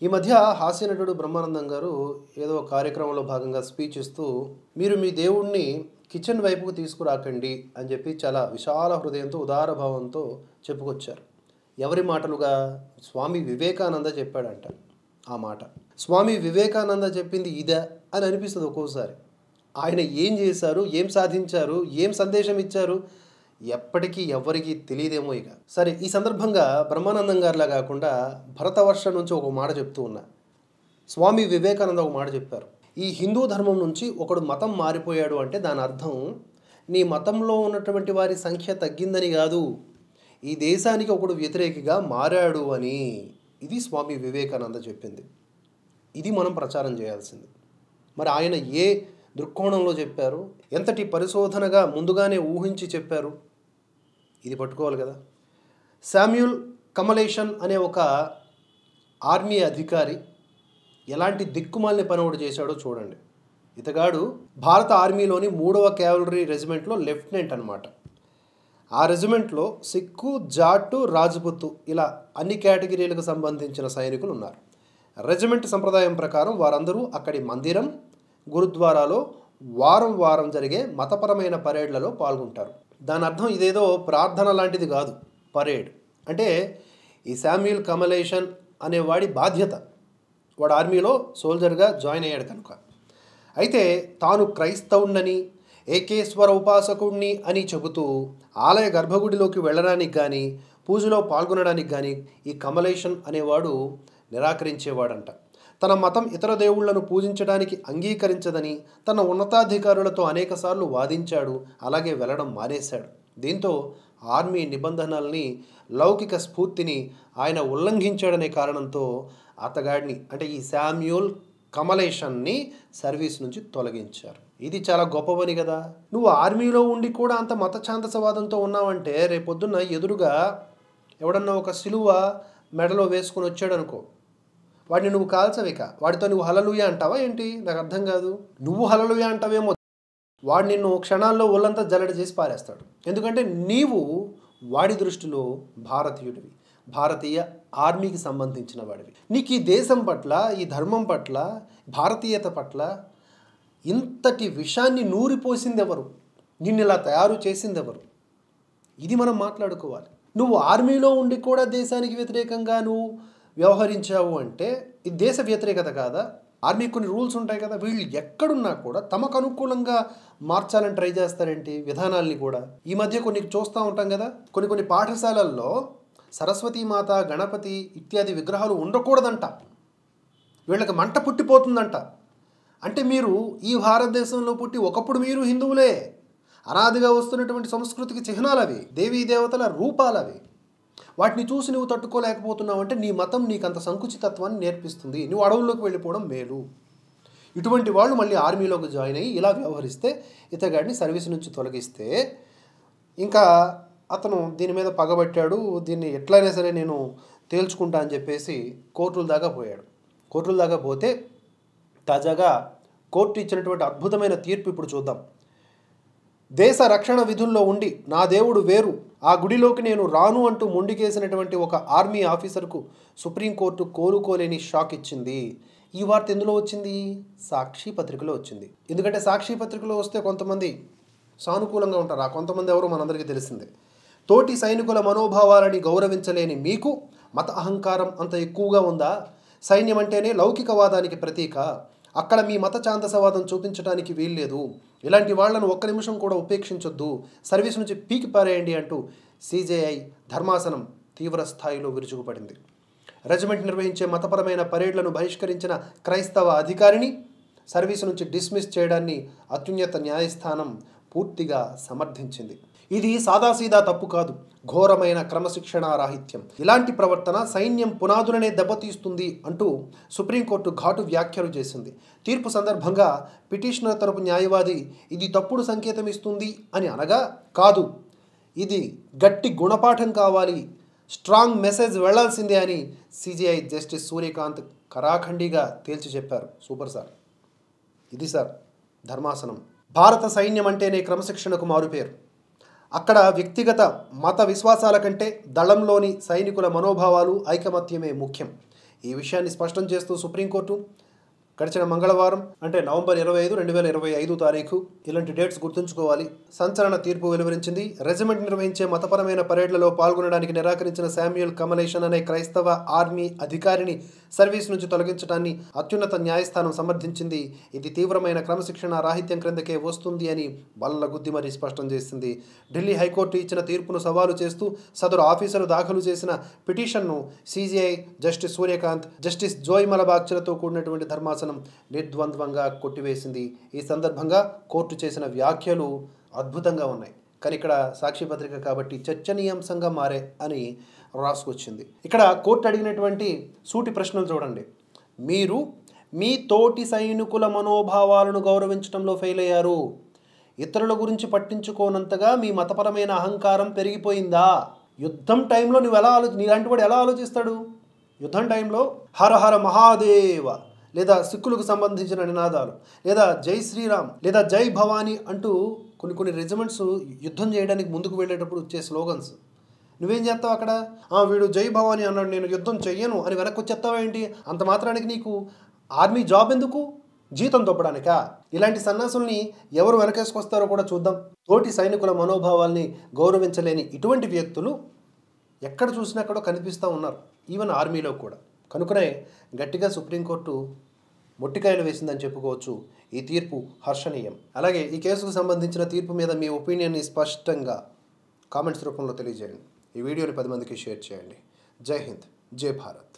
ఈ మధ్య హాస్య నటుడు బ్రహ్మానందం గారు ఏదో కార్యక్రమంలో భాగంగా స్పీచ్ ఇస్తూ మీరు మీ దేవుణ్ణి కిచెన్ వైపుకు తీసుకురాకండి అని చెప్పి చాలా విశాల హృదయంతో ఉదార భావంతో చెప్పుకొచ్చారు. ఎవరి మాటలుగా? స్వామి వివేకానంద చెప్పాడంట ఆ మాట. స్వామి వివేకానంద చెప్పింది ఇదా అని అనిపిస్తుంది ఒక్కోసారి. ఆయన ఏం చేశారు, ఏం సాధించారు, ఏం సందేశం ఇచ్చారు ఎప్పటికీ ఎవరికి తెలియదేమో. ఇక సరే, ఈ సందర్భంగా బ్రహ్మానందం గారిలా కాకుండా భరతవర్ష నుంచి ఒక మాట చెప్తూ ఉన్నా. స్వామి వివేకానంద ఒక మాట చెప్పారు. ఈ హిందూ ధర్మం నుంచి ఒకడు మతం మారిపోయాడు అంటే దాని అర్థం నీ మతంలో ఉన్నటువంటి వారి సంఖ్య తగ్గిందని కాదు, ఈ దేశానికి ఒకడు వ్యతిరేకిగా మారాడు అని. ఇది స్వామి వివేకానంద చెప్పింది. ఇది మనం ప్రచారం చేయాల్సింది. మరి ఆయన ఏ దృక్కోణంలో చెప్పారు, ఎంతటి పరిశోధనగా ముందుగానే ఊహించి చెప్పారు, ఇది పట్టుకోవాలి కదా. శామ్యూల్ కమలేషన్ అనే ఒక ఆర్మీ అధికారి ఎలాంటి దిక్కుమాలిన పని ఒకటి చేశాడో చూడండి. ఇతగాడు భారత ఆర్మీలోని 3వ క్యావలరీ రెజిమెంట్లో లెఫ్టినెంట్ అనమాట. ఆ రెజిమెంట్లో సిక్కు, జాటు, రాజ్పుత్ ఇలా అన్ని కేటగిరీలకు సంబంధించిన సైనికులు ఉన్నారు. రెజిమెంట్ సంప్రదాయం ప్రకారం వారందరూ అక్కడి మందిరం, గురుద్వారాలో వారం వారం జరిగే మతపరమైన పరేడ్లలో పాల్గొంటారు. దాని అర్థం ఇదేదో ప్రార్థన లాంటిది కాదు. పరేడ్ అంటే ఈ శామ్యూల్ కమలేషన్ అనేవాడి బాధ్యత. వాడు ఆర్మీలో సోల్జర్గా జాయిన్ అయ్యాడు కనుక. అయితే తాను క్రైస్తవుణ్ణని, ఏకేశ్వర ఉపాసకుణ్ణి అని చెబుతూ ఆలయ గర్భగుడిలోకి వెళ్ళడానికి కానీ, పూజలో పాల్గొనడానికి కానీ ఈ కమలేషన్ అనేవాడు నిరాకరించేవాడంట. తన మతం ఇతర దేవుళ్లను పూజించడానికి అంగీకరించదని తన ఉన్నతాధికారులతో అనేకసార్లు వాదించాడు. అలాగే వెళ్ళడం మానేశాడు. దీంతో ఆర్మీ నిబంధనల్ని, లౌకిక స్ఫూర్తిని ఆయన ఉల్లంఘించాడనే కారణంతో అతగాడిని అంటే ఈ శామ్యూల్ కమలేషన్ని సర్వీస్ నుంచి తొలగించారు. ఇది చాలా గొప్ప పని కదా. నువ్వు ఆర్మీలో ఉండి కూడా అంత మత ఛాందసవాదంతో ఉన్నావంటే రేపొద్దున్న ఎదురుగా ఎవడన్నా ఒక సిలువ మెడలో వేసుకుని వచ్చాడు అనుకో, వాడిని నువ్వు కాల్చవిక. వాడితో నువ్వు హల్లెలూయా అంటావా ఏంటి? నాకు అర్థం కాదు. నువ్వు హల్లెలూయా అంటావేమో, వాడు నిన్ను క్షణాల్లో ఒళ్ళంతా జల్లెడ చేసి పారేస్తాడు. ఎందుకంటే నీవు వాడి దృష్టిలో భారతీయుడివి, భారతీయ ఆర్మీకి సంబంధించిన వాడివి. నీకు ఈ దేశం పట్ల, ఈ ధర్మం పట్ల, భారతీయత పట్ల ఇంతటి విషయాన్ని నూరిపోసింది ఎవరు? నిన్ను ఇలా తయారు చేసింది ఎవరు? ఇది మనం మాట్లాడుకోవాలి. నువ్వు ఆర్మీలో ఉండి కూడా దేశానికి వ్యతిరేకంగా నువ్వు వ్యవహరించావు అంటే ఇది దేశ వ్యతిరేకత కాదా? ఆర్మీ కొన్ని రూల్స్ ఉంటాయి కదా. వీళ్ళు ఎక్కడున్నా కూడా తమకు అనుకూలంగా మార్చాలని ట్రై చేస్తారేంటి విధానాల్ని కూడా. ఈ మధ్య కొన్ని చూస్తూ ఉంటాం కదా, కొన్ని పాఠశాలల్లో సరస్వతీమాత, గణపతి ఇత్యాది విగ్రహాలు ఉండకూడదంట. వీళ్ళకి మంట పుట్టిపోతుందంట. అంటే మీరు ఈ భారతదేశంలో పుట్టి ఒకప్పుడు మీరు హిందువులే. అనాదిగా వస్తున్నటువంటి సంస్కృతికి చిహ్నాలు అవి, దేవీ దేవతల రూపాలు అవి. వాటిని చూసి నువ్వు తట్టుకోలేకపోతున్నావు అంటే నీ మతం నీకు అంత సంకుచితత్వాన్ని నేర్పిస్తుంది. నువ్వు అడవుల్లోకి వెళ్ళిపోవడం మేలు. ఇటువంటి వాళ్ళు మళ్ళీ ఆర్మీలోకి జాయిన్ అయ్యి ఇలా వ్యవహరిస్తే, ఇతగాడిని సర్వీస్ నుంచి తొలగిస్తే ఇంకా అతను దీని మీద పగబట్టాడు, దీన్ని ఎట్లయినా సరే నేను తేల్చుకుంటా అని చెప్పేసి కోర్టుల దాకా పోయాడు. కోర్టుల దాకా పోతే తాజాగా కోర్టు ఇచ్చినటువంటి అద్భుతమైన తీర్పు ఇప్పుడు చూద్దాం. దేశ రక్షణ విధుల్లో ఉండి నా దేవుడు వేరు, ఆ గుడిలోకి నేను రాను అంటూ మొండికేసినటువంటి ఒక ఆర్మీ ఆఫీసర్కు సుప్రీంకోర్టు కోలుకోలేని షాక్ ఇచ్చింది. ఈ వార్త ఎందులో వచ్చింది? సాక్షి పత్రికలో వచ్చింది. ఎందుకంటే సాక్షి పత్రికలో వస్తే కొంతమంది సానుకూలంగా ఉంటారు, ఆ కొంతమంది ఎవరో మనందరికీ తెలిసిందే. తోటి సైనికుల మనోభావాలని గౌరవించలేని మీకు మత అహంకారం అంత ఎక్కువగా ఉందా? సైన్యం అంటేనే లౌకికవాదానికి ప్రతీక. అక్కడ మీ మత ఛాందసవాదం చూపించడానికి వీల్లేదు. ఇలాంటి వాళ్లను ఒక్క నిమిషం కూడా ఉపేక్షించొద్దు, సర్వీస్ నుంచి పీకి పారేయండి అంటూ సిజేఐ ధర్మాసనం తీవ్ర స్థాయిలో విరుచుకుపడింది. రెజిమెంట్ నిర్వహించే మతపరమైన పరేడ్లను బహిష్కరించిన క్రైస్తవ అధికారిని సర్వీసు నుంచి డిస్మిస్ చేయడాన్ని అత్యున్నత న్యాయస్థానం పూర్తిగా సమర్థించింది. ఇది సాదాసీదా తప్పు కాదు, ఘోరమైన క్రమశిక్షణా రాహిత్యం. ఇలాంటి ప్రవర్తన సైన్యం పునాదులనే దెబ్బతీస్తుంది అంటూ సుప్రీంకోర్టు ఘాటు వ్యాఖ్యలు చేసింది. తీర్పు సందర్భంగా పిటిషనర్ తరపు న్యాయవాది ఇది తప్పుడు సంకేతం ఇస్తుంది అని అనగా, కాదు, ఇది గట్టి గుణపాఠం కావాలి, స్ట్రాంగ్ మెసేజ్ వెళ్లాల్సిందే అని సిజేఐ జస్టిస్ సూర్యకాంత్ కరాఖండిగా తేల్చి చెప్పారు. Super sir. ఇది సార్ ధర్మాసనం. భారత సైన్యం అంటేనే క్రమశిక్షణకు మారుపేరు. అక్కడ వ్యక్తిగత మత విశ్వాసాల కంటే దళంలోని సైనికుల మనోభావాలు, ఐకమత్యమే ముఖ్యం. ఈ విషయాన్ని స్పష్టం చేస్తూ సుప్రీంకోర్టు గడిచిన మంగళవారం అంటే నవంబర్ 25, 2025 తారీఖు, ఇలాంటి డేట్స్ గుర్తుంచుకోవాలి, సంచలన తీర్పు వెలువరించింది. రెజిమెంట్ నిర్వహించే మతపరమైన పరేడ్లలో పాల్గొనడానికి నిరాకరించిన శామ్యూల్ కమలేషన్ అనే క్రైస్తవ ఆర్మీ అధికారిని సర్వీస్ నుంచి తొలగించడాన్ని అత్యున్నత న్యాయస్థానం సమర్థించింది. ఇది తీవ్రమైన క్రమశిక్షణ రాహిత్యం క్రిందకే వస్తుంది అని బల్లగుద్ది మరీ స్పష్టం చేసింది. ఢిల్లీ హైకోర్టు ఇచ్చిన తీర్పును సవాలు చేస్తూ సదరు ఆఫీసరు దాఖలు చేసిన పిటిషన్ను CJI justice Surya Kant, justice Joy మలబాగ్చలతో కూడినటువంటి ధర్మాసనం నిర్ద్వంద్వంగా కొట్టివేసింది. ఈ సందర్భంగా కోర్టు చేసిన వ్యాఖ్యలు అద్భుతంగా ఉన్నాయి. కానీ ఇక్కడ సాక్షి పత్రిక కాబట్టి చర్చనీయాంశంగా మారే అని రాసుకొచ్చింది. ఇక్కడ కోర్టు అడిగినటువంటి సూటి ప్రశ్నలు చూడండి. మీరు మీ తోటి సైనికుల మనోభావాలను గౌరవించడంలో ఫెయిల్ అయ్యారు. ఇతరుల గురించి పట్టించుకోనంతగా మీ మతపరమైన అహంకారం పెరిగిపోయిందా? యుద్ధం టైంలో నీలాంటి వాడు ఎలా ఆలోచిస్తాడు? యుద్ధం టైంలో హర హర మహాదేవ లేదా సిక్కులకు సంబంధించిన నినాదాలు, లేదా జై శ్రీరామ్ లేదా జై భవానీ అంటూ కొన్ని రెజిమెంట్స్ యుద్ధం చేయడానికి ముందుకు వెళ్ళేటప్పుడు వచ్చే స్లోగన్స్. నువ్వేం చేస్తావు అక్కడ? వీడు జై భవానీ అన్నాడు, నేను యుద్ధం చెయ్యను అని వెనక్కి వచ్చేస్తావా ఏంటి? అంత మాత్రానికి నీకు ఆర్మీ జాబ్ ఎందుకు? జీతం దొబ్బడానికా? ఇలాంటి సన్నాసుల్ని ఎవరు వెనకేసుకొస్తారో కూడా చూద్దాం. తోటి సైనికుల మనోభావాల్ని గౌరవించలేని ఇటువంటి వ్యక్తులు ఎక్కడ చూసినా కూడా కనిపిస్తూ ఉన్నారు, ఈవెన్ ఆర్మీలో కూడా. కనుకనే గట్టిగా సుప్రీంకోర్టు మొట్టికాయలు వేసిందని చెప్పుకోవచ్చు. ఈ తీర్పు హర్షణీయం. అలాగే ఈ కేసుకు సంబంధించిన తీర్పు మీద మీ ఒపీనియన్ని స్పష్టంగా కామెంట్స్ రూపంలో తెలియజేయండి. ఈ వీడియోని 10 మందికి షేర్ చేయండి. జై హింద్, జై భారత్.